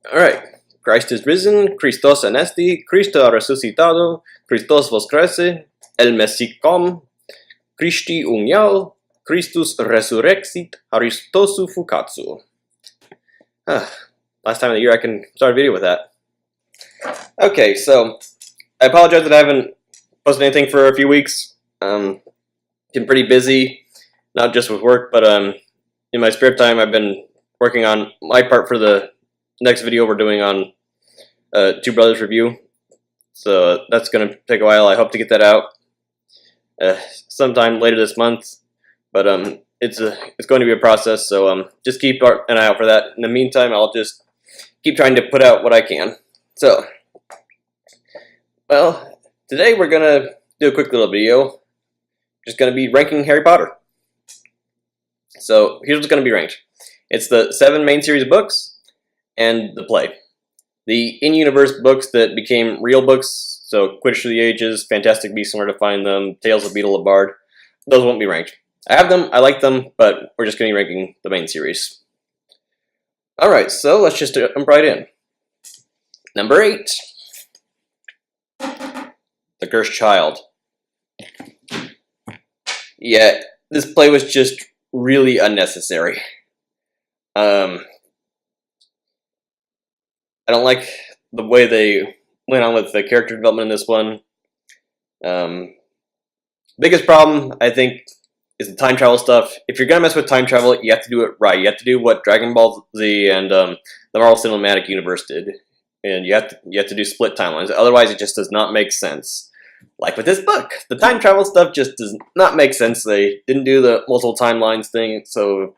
Alright. Christ is risen, Christos anesti, Christo ha resucitado, Christos voscrese, el Messicom, Christi unial, Christus resurrexit, Aristosu fukatsu. Last time of the year I can start a video with that. Okay, so I apologize that I haven't posted anything for a few weeks. Been pretty busy, not just with work, but in my spare time I've been working on my part for the next video we're doing on Two Brothers review. So that's going to take a while. I hope to get that out sometime later this month, but it's going to be a process, so just keep an eye out for that. In the meantime, I'll just keep trying to put out what I can. So, well, today we're going to do a quick little video. Just going to be ranking Harry Potter. So here's what's going to be ranked. It's the 7 main series books and the play. The in-universe books that became real books, so Quidditch Through the Ages, Fantastic Beasts and Where to Find Them, Tales of Beedle the Bard, those won't be ranked. I have them, I like them, but we're just going to be ranking the main series. Alright, so let's just jump right in. Number 8. The Cursed Child. Yeah, this play was just really unnecessary. I don't like the way they went on with the character development in this one. Biggest problem, I think, is the time travel stuff. If you're gonna mess with time travel, you have to do it right. You have to do what Dragon Ball Z and the Marvel Cinematic Universe did, and you have to do split timelines. Otherwise, it just does not make sense. Like with this book, the time travel stuff just does not make sense. They didn't do the multiple timelines thing, so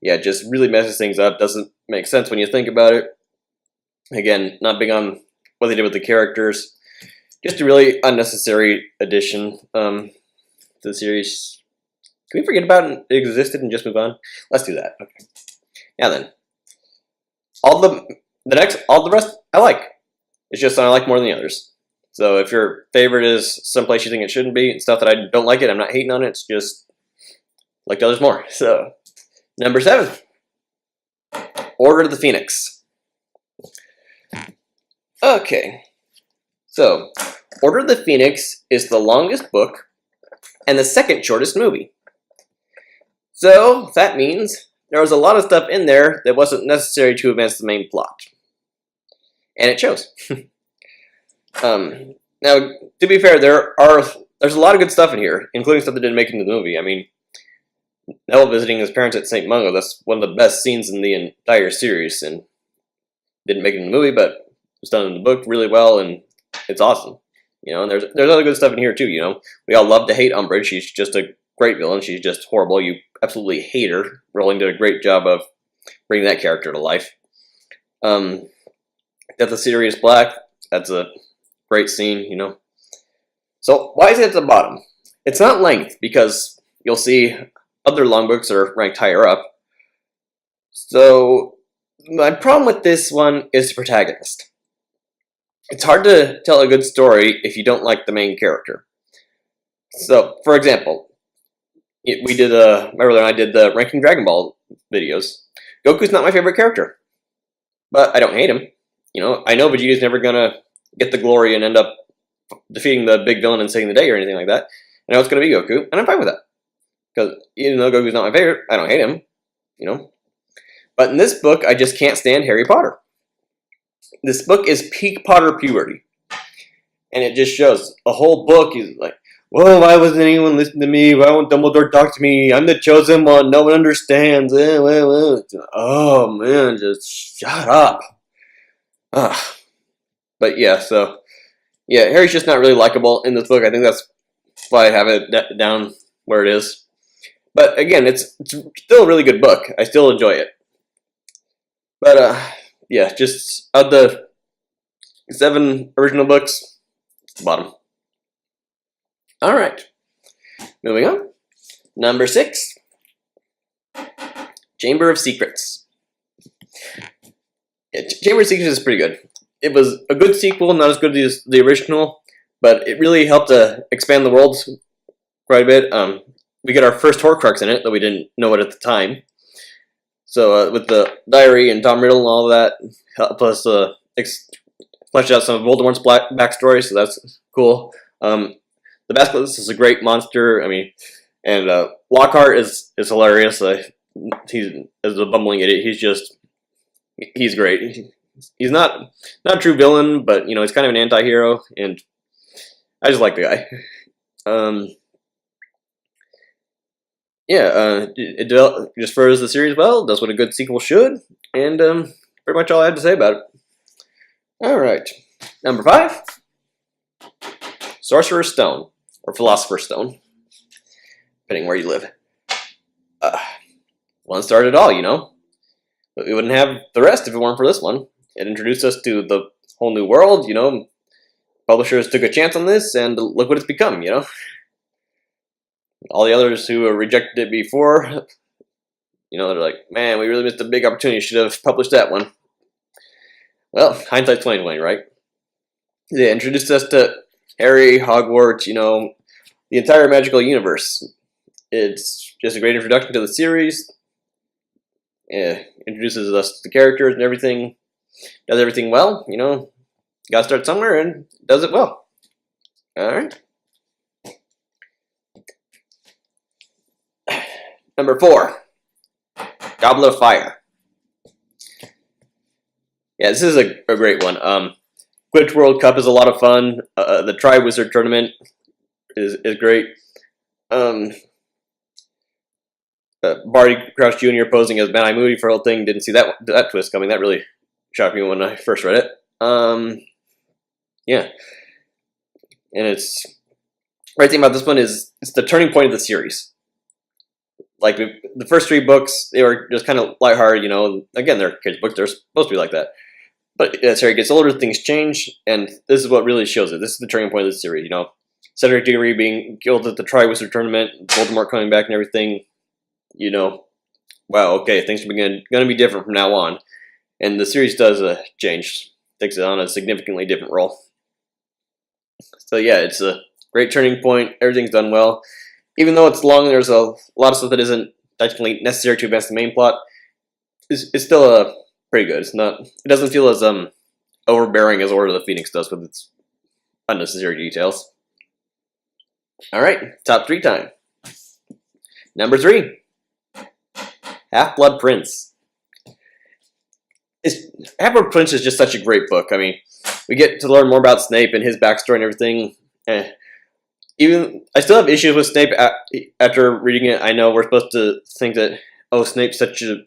yeah, it just really messes things up. Doesn't make sense when you think about it. Again, not big on what they did with the characters. Just a really unnecessary addition to the series. Can we forget about it existed and just move on? Let's do that. Okay. Now then, all the rest I like. It's just I like more than the others. So if your favorite is someplace you think it shouldn't be, stuff that I don't like it, I'm not hating on it. It's just like the others more. So number 7, Order of the Phoenix. Okay, so Order of the Phoenix is the longest book and the second shortest movie. So that means there was a lot of stuff in there that wasn't necessary to advance the main plot. And it shows. Now, to be fair, there's a lot of good stuff in here, including stuff that didn't make it into the movie. I mean, Neville visiting his parents at St. Mungo, that's one of the best scenes in the entire series, and didn't make it in the movie, but it's done in the book really well, and it's awesome. You know, and there's other good stuff in here too. You know, we all love to hate Umbridge. She's just a great villain. She's just horrible. You absolutely hate her. Rowling did a great job of bringing that character to life. Death of Sirius Black. That's a great scene. You know. So why is it at the bottom? It's not length, because you'll see other long books are ranked higher up. So my problem with this one is the protagonist. It's hard to tell a good story if you don't like the main character. So, for example, my brother and I did the Ranking Dragon Ball videos. Goku's not my favorite character, but I don't hate him. You know, I know Vegeta's never gonna get the glory and end up defeating the big villain and saving the day or anything like that. I know it's gonna be Goku, and I'm fine with that. Because even though Goku's not my favorite, I don't hate him. You know, but in this book, I just can't stand Harry Potter. This book is peak Potter puberty. And it just shows. The whole book is like, whoa, why wasn't anyone listening to me? Why won't Dumbledore talk to me? I'm the chosen one. No one understands. Oh, man, just shut up. But yeah, so, yeah, Harry's just not really likable in this book. I think that's why I have it down where it is. But again, it's still a really good book. I still enjoy it. But, yeah, just of the 7 original books, it's the bottom. Alright, moving on. Number 6, Chamber of Secrets. Yeah, Chamber of Secrets is pretty good. It was a good sequel, not as good as the original, but it really helped to expand the world quite a bit. We get our first Horcrux in it, though we didn't know it at the time. So with the diary and Tom Riddle and all that, plus flesh out some of Voldemort's backstory, so that's cool. The Basilisk is a great monster. I mean, and Lockhart is hilarious. He's as a bumbling idiot. He's great. He's not a true villain, but he's kind of an anti-hero, and I just like the guy. Yeah, it just furthers the series well, does what a good sequel should, and pretty much all I have to say about it. Alright, number 5, Sorcerer's Stone, or Philosopher's Stone, depending where you live. One started it all, but we wouldn't have the rest if it weren't for this one. It introduced us to the whole new world, Publishers took a chance on this, and look what it's become, All the others who rejected it before, they're like, man, we really missed a big opportunity. Should have published that one. Well, hindsight's 20/20, right? They introduced us to Harry, Hogwarts, the entire magical universe. It's just a great introduction to the series. Introduces us to the characters and everything. Does everything well, Gotta start somewhere and does it well. Alright. Number 4, Goblet of Fire. Yeah, this is a great one. Quidditch World Cup is a lot of fun. The Triwizard Tournament is great. Barty Crouch Jr. posing as Mad-Eye Moody for a whole thing. Didn't see that twist coming. That really shocked me when I first read it. Yeah. And it's great thing about this one is it's the turning point of the series. Like the first 3 books, they were just kind of lighthearted, Again, they're kids' books; they're supposed to be like that. But as Harry gets older, things change, and this is what really shows it. This is the turning point of the series. Cedric Diggory being killed at the Triwizard Tournament, Voldemort coming back, and everything. Wow, okay, things are going to be different from now on, and the series does change, takes it on a significantly different role. So yeah, it's a great turning point. Everything's done well. Even though it's long, there's a lot of stuff that isn't technically necessary to advance the main plot. It's still pretty good. It doesn't feel as overbearing as Order of the Phoenix does with its unnecessary details. All right, top 3 time. Number 3, Half-Blood Prince. Half-Blood Prince is just such a great book. I mean, we get to learn more about Snape and his backstory and everything. Even I still have issues with Snape after reading it. I know we're supposed to think that Snape's such a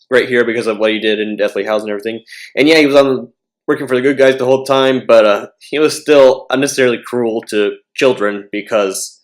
great hero because of what he did in Deathly Hallows and everything. And yeah, he was working for the good guys the whole time, but he was still unnecessarily cruel to children because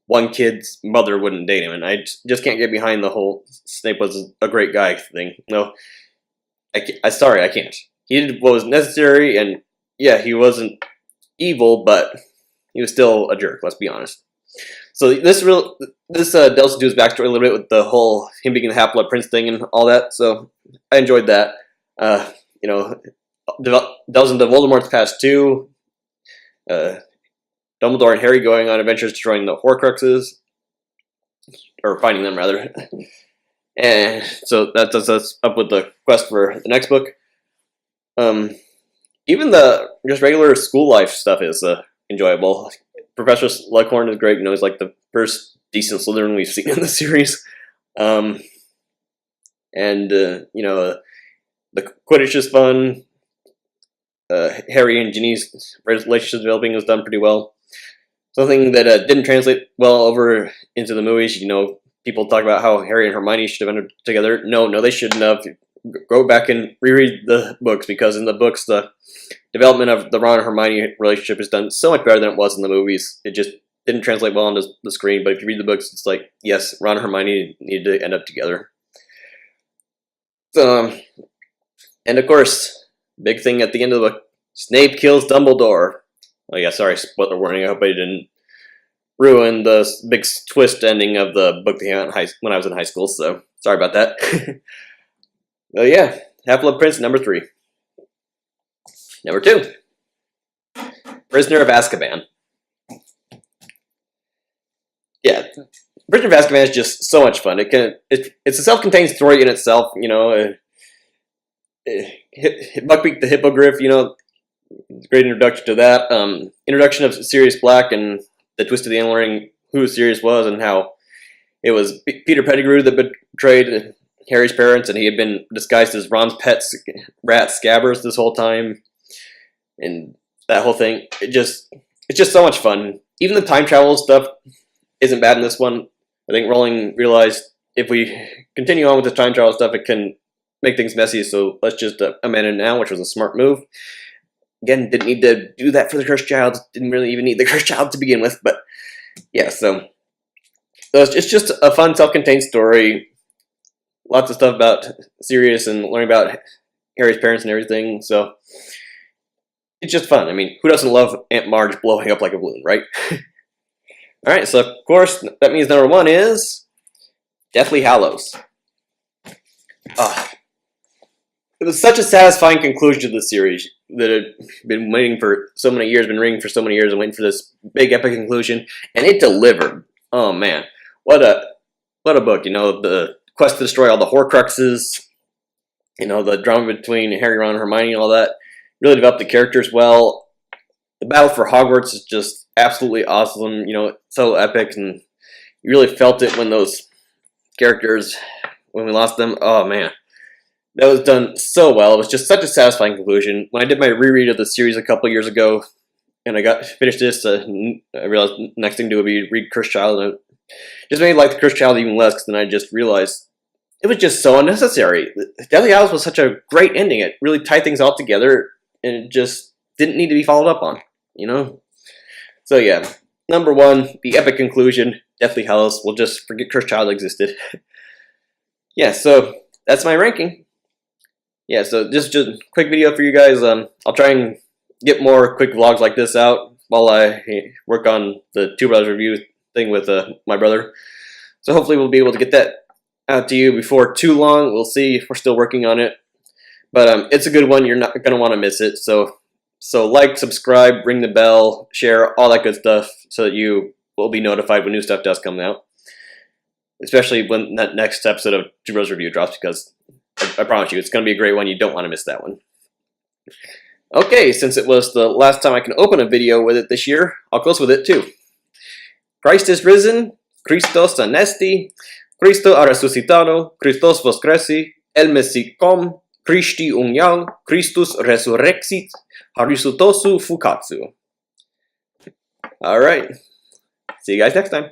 one kid's mother wouldn't date him, and I just can't get behind the whole Snape was a great guy thing. No, sorry, I can't. He did what was necessary, and yeah, he wasn't evil, but he was still a jerk. Let's be honest. So this delves into his backstory a little bit with the whole him being the Half-Blood Prince thing and all that. So I enjoyed that. Delves into Voldemort's past too. Dumbledore and Harry going on adventures destroying the Horcruxes, or finding them rather. And so that sets us up with the quest for the next book. Even the just regular school life stuff is enjoyable. Professor Slughorn is great. He's like the first decent Slytherin we've seen in the series. The Quidditch is fun. Harry and Ginny's relationship developing was done pretty well. Something that didn't translate well over into the movies. People talk about how Harry and Hermione should have ended together. No, they shouldn't have. Go back and reread the books, because in the books, the development of the Ron and Hermione relationship is done so much better than it was in the movies. It just didn't translate well onto the screen, but if you read the books, it's like, yes, Ron and Hermione needed to end up together. And of course, big thing at the end of the book, Snape kills Dumbledore. Oh yeah, sorry, spoiler warning. I hope I didn't ruin the big twist ending of the book when I was in high school, so sorry about that. Oh yeah, Half-Blood Prince, number 3. Number 2, Prisoner of Azkaban. Yeah, Bridge of Azkaban is just so much fun. It's a self-contained story in itself. You know, Buckbeak the Hippogriff. You know, great introduction to that. Introduction of Sirius Black and the twist of the end, learning who Sirius was and how it was Peter Pettigrew that betrayed Harry's parents, and he had been disguised as Ron's pet rat Scabbers this whole time, and that whole thing. It's just so much fun. Even the time travel stuff isn't bad in this one. I think Rowling realized if we continue on with the time travel stuff, it can make things messy, so let's just amend it now, which was a smart move. Again, didn't need to do that for the Cursed Child. Didn't really even need the Cursed Child to begin with, but yeah, so it's just a fun, self-contained story. Lots of stuff about Sirius and learning about Harry's parents and everything, so it's just fun. I mean, who doesn't love Aunt Marge blowing up like a balloon, right? Alright, so of course, that means number 1 is Deathly Hallows. It was such a satisfying conclusion to the series that had been waiting for so many years, been ringing for so many years, and waiting for this big epic conclusion, and it delivered. Oh man, what a book! You know, the quest to destroy all the Horcruxes, you know, the drama between Harry, Ron, and Hermione, and all that. Really developed the characters well. The battle for Hogwarts is just absolutely awesome. You know, so epic, and you really felt it when those characters, when we lost them. Oh man, that was done so well. It was just such a satisfying conclusion. When I did my reread of the series a couple years ago, and I finished this, I realized the next thing to do would be read Cursed Child, and it just made me like the Cursed Child even less, because then I just realized it was just so unnecessary. Deathly Hallows was such a great ending. It really tied things all together, and it just didn't need to be followed up on, you know? So yeah, number 1, the epic conclusion, Deathly Hallows. We'll just forget Cursed Child existed. Yeah, so that's my ranking. Yeah, so just a quick video for you guys. I'll try and get more quick vlogs like this out while I work on the Two Brothers review thing with my brother. So hopefully we'll be able to get that out to you before too long. We'll see if we're still working on it. But it's a good one. You're not going to want to miss it. So like, subscribe, ring the bell, share, all that good stuff so that you will be notified when new stuff does come out. Especially when that next episode of Two Brothers Review drops, because I promise you, it's going to be a great one. You don't want to miss that one. Okay, since it was the last time I can open a video with it this year, I'll close with it too. Christ is risen, Christos anesti, Cristo ha resucitado, Christos voskresci, el Messi com, Christi unial, Christus resurrexit, harisutosu fukatsu. Alright, see you guys next time.